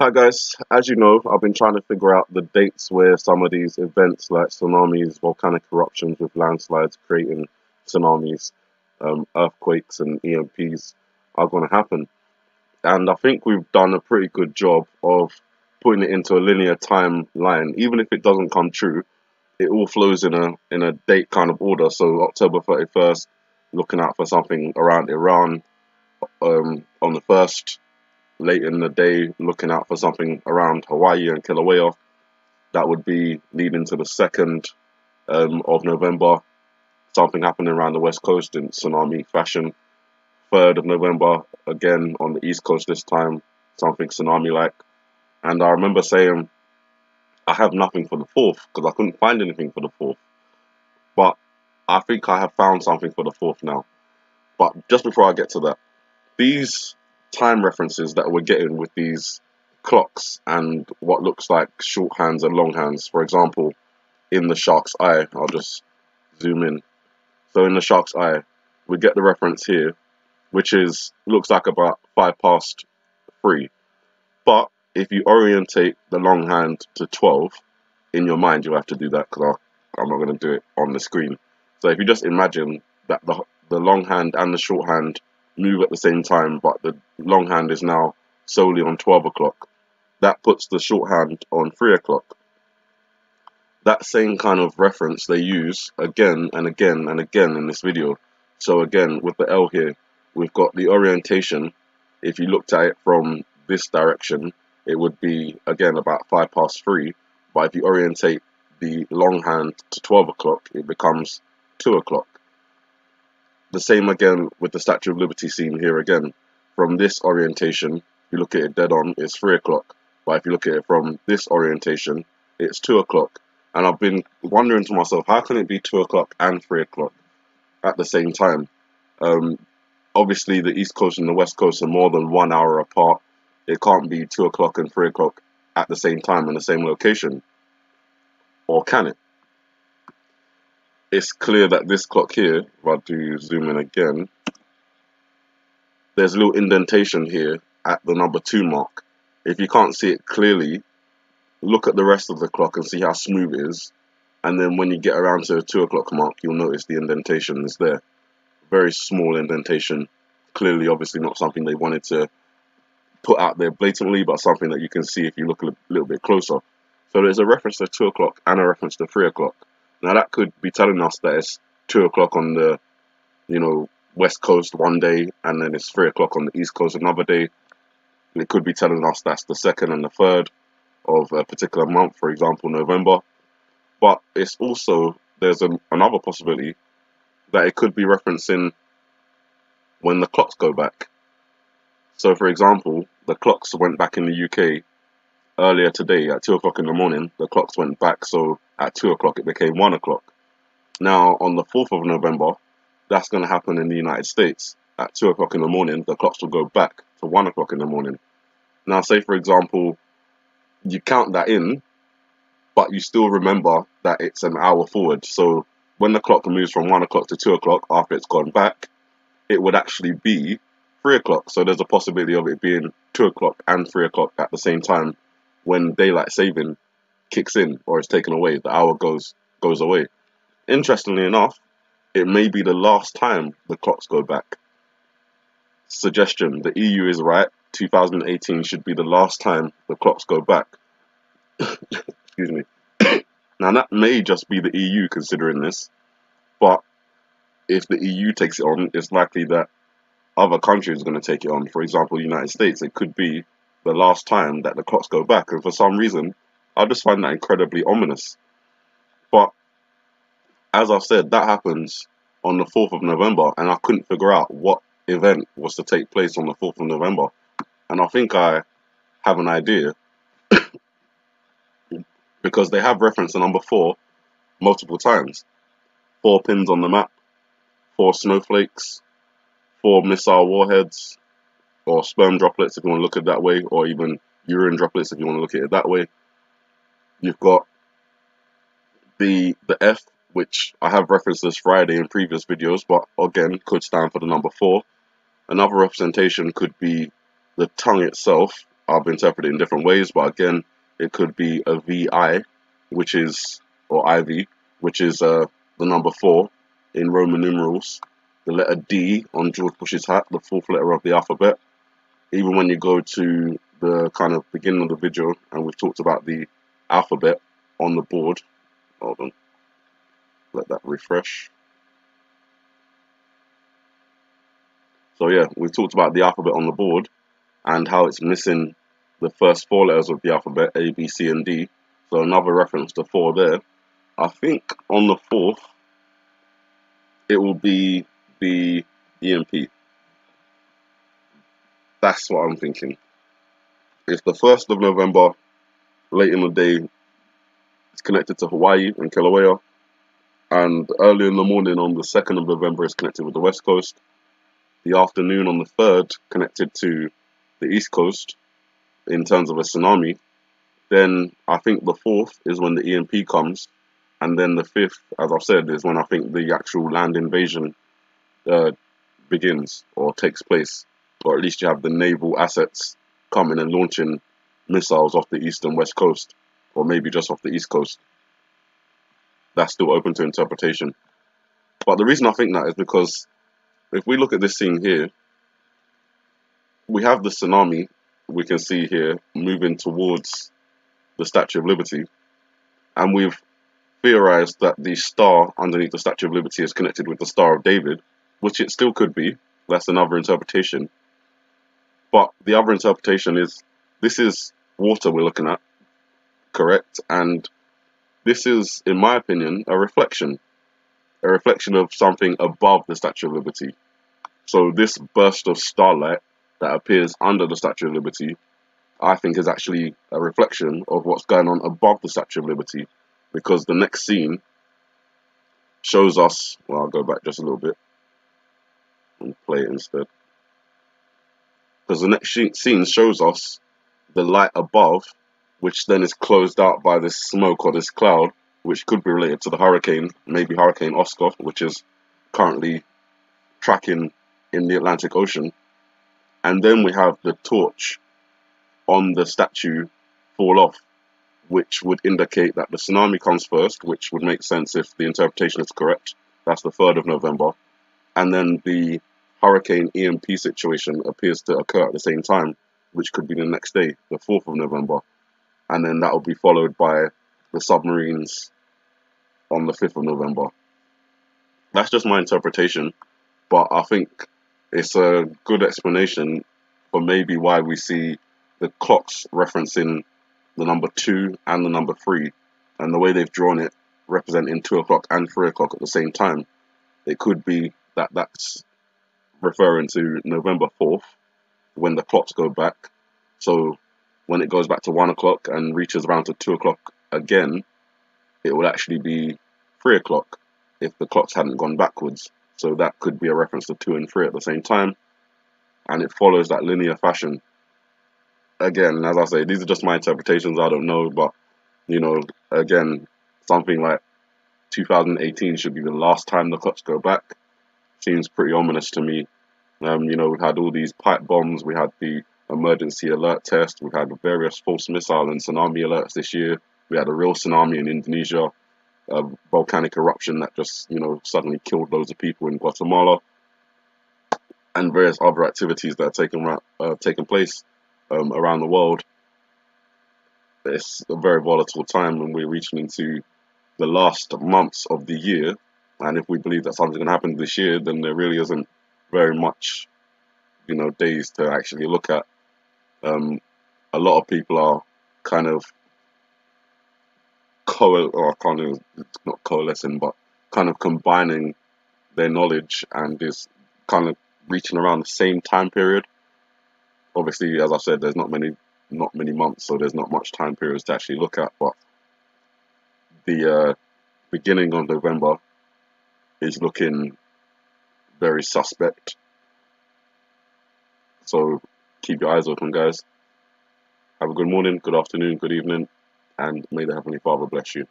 Hi guys, as you know, I've been trying to figure out the dates where some of these events like tsunamis, volcanic eruptions with landslides creating tsunamis, earthquakes and EMPs are going to happen. And I think we've done a pretty good job of putting it into a linear timeline. Even if it doesn't come true, it all flows in a date kind of order. So October 31st, looking out for something around Iran, on the 1st, late in the day, looking out for something around Hawaii and Kilauea. That would be leading to the 2nd of November, something happening around the West Coast in tsunami fashion. 3rd of November, again on the East Coast this time, something tsunami-like. And I remember saying I have nothing for the 4th because I couldn't find anything for the 4th. But I think I have found something for the 4th now. But just before I get to that, these time references that we're getting with these clocks and what looks like shorthands and longhand. For example, in the shark's eye, I'll just zoom in. So in the shark's eye, we get the reference here, which is looks like about 3:05. But if you orientate the longhand to 12 in your mind, you'll have to do that because I'm not going to do it on the screen. So if you just imagine that the longhand and the shorthand move at the same time, but the longhand is now solely on 12 o'clock. That puts the shorthand on 3 o'clock. That same kind of reference they use again and again and again in this video. So again, with the L here, we've got the orientation. If you looked at it from this direction, it would be, again, about 3:05. But if you orientate the longhand to 12 o'clock, it becomes 2 o'clock. The same again with the Statue of Liberty scene here again. From this orientation, if you look at it dead on, it's 3 o'clock. But if you look at it from this orientation, it's 2 o'clock. And I've been wondering to myself, how can it be 2 o'clock and 3 o'clock at the same time? Obviously, the East Coast and the West Coast are more than 1 hour apart. It can't be 2 o'clock and 3 o'clock at the same time in the same location. Or can it? It's clear that this clock here, if I do zoom in again, there's a little indentation here at the number 2 mark. If you can't see it clearly, look at the rest of the clock and see how smooth it is. And then when you get around to the 2 o'clock mark, you'll notice the indentation is there. Very small indentation. Clearly, obviously not something they wanted to put out there blatantly, but something that you can see if you look a little bit closer. So there's a reference to 2 o'clock and a reference to 3 o'clock. Now that could be telling us that it's 2 o'clock on the, West Coast one day, and then it's 3 o'clock on the East Coast another day. It could be telling us that's the 2nd and the 3rd of a particular month, for example, November. But it's also, there's another possibility that it could be referencing when the clocks go back. So, for example, the clocks went back in the UK earlier today at 2 o'clock in the morning. The clocks went back, so at 2 o'clock it became 1 o'clock. Now, on the 4th of November, that's going to happen in the United States. At 2 o'clock in the morning, the clocks will go back to 1 o'clock in the morning. Now, say, for example, you count that in, but you still remember that it's an hour forward. So when the clock moves from 1 o'clock to 2 o'clock after it's gone back, it would actually be 3 o'clock. So there's a possibility of it being 2 o'clock and 3 o'clock at the same time when daylight saving kicks in or is taken away. The hour goes away. Interestingly enough, it may be the last time the clocks go back. Suggestion, the EU is right. 2018 should be the last time the clocks go back. Excuse me. Now that may just be the EU considering this, but if the EU takes it on, it's likely that other countries are going to take it on. For example, the United States, it could be the last time that the clocks go back, and for some reason, I just find that incredibly ominous. But as I've said, that happens on the 4th of November, and I couldn't figure out what event was to take place on the 4th of November. And I think I have an idea, because they have referenced the number 4 multiple times. 4 pins on the map, 4 snowflakes, 4 missile warheads, or sperm droplets if you want to look at it that way, or even urine droplets if you want to look at it that way. You've got the F, which I have referenced this Friday in previous videos, but again could stand for the number 4. Another representation could be the tongue itself, I've interpreted in different ways, but again, it could be a VI, which is, or IV, which is the number 4 in Roman numerals, the letter D on George Bush's hat, the fourth letter of the alphabet. Even when you go to the kind of beginning of the video, and we've talked about the alphabet on the board. Hold on, let that refresh. So yeah, we've talked about the alphabet on the board and how it's missing the first 4 letters of the alphabet, A, B, C, and D. So another reference to 4 there. I think on the 4th, it will be the EMP. That's what I'm thinking. It's the 1st of November, late in the day. It's connected to Hawaii and Kilauea. And early in the morning on the 2nd of November, it's connected with the West Coast. The afternoon on the 3rd, connected to the East Coast in terms of a tsunami. Then I think the 4th is when the EMP comes. And then the 5th, as I've said, is when I think the actual land invasion begins or takes place. Or at least you have the naval assets coming and launching missiles off the east and west coast, or maybe just off the east coast. That's still open to interpretation. But the reason I think that is because if we look at this scene here, we have the tsunami we can see here moving towards the Statue of Liberty, and we've theorized that the star underneath the Statue of Liberty is connected with the Star of David, which it still could be. That's another interpretation. But the other interpretation is this is water we're looking at, correct? And this is, in my opinion, a reflection of something above the Statue of Liberty. So this burst of starlight that appears under the Statue of Liberty, I think is actually a reflection of what's going on above the Statue of Liberty, because the next scene shows us, well, I'll go back just a little bit and play it instead. Because the next scene shows us the light above, which then is closed out by this smoke or this cloud, which could be related to the hurricane, maybe Hurricane Oscar, which is currently tracking in the Atlantic Ocean. And then we have the torch on the statue fall off, which would indicate that the tsunami comes first, which would make sense if the interpretation is correct. That's the 3rd of November. And then the hurricane EMP situation appears to occur at the same time, which could be the next day, the 4th of November. And then that will be followed by the submarines on the 5th of November. That's just my interpretation, but I think it's a good explanation for maybe why we see the clocks referencing the number 2 and the number 3, and the way they've drawn it representing 2 o'clock and 3 o'clock at the same time. It could be that that's referring to November 4th, when the clocks go back. So when it goes back to 1 o'clock and reaches around to 2 o'clock again, it will actually be 3 o'clock if the clocks hadn't gone backwards. So that could be a reference to 2 and 3 at the same time. And it follows that linear fashion. Again, as I say, these are just my interpretations. I don't know, but, you know, again, something like 2018 should be the last time the clocks go back. Seems pretty ominous to me. You know, we've had all these pipe bombs, we had the emergency alert test, we've had various false missile and tsunami alerts this year. We had a real tsunami in Indonesia, a volcanic eruption that just, you know, suddenly killed loads of people in Guatemala, and various other activities that are taking place around the world. It's a very volatile time, and we're reaching into the last months of the year. And if we believe that something's going to happen this year, then there really isn't very much, you know, days to actually look at. A lot of people are kind of not coalescing, but kind of combining their knowledge and is kind of reaching around the same time period. Obviously, as I said, there's not many months, so there's not much time periods to actually look at. But the beginning of November is looking very suspect. So keep your eyes open, guys. Have a good morning, good afternoon, good evening, and may the Heavenly Father bless you.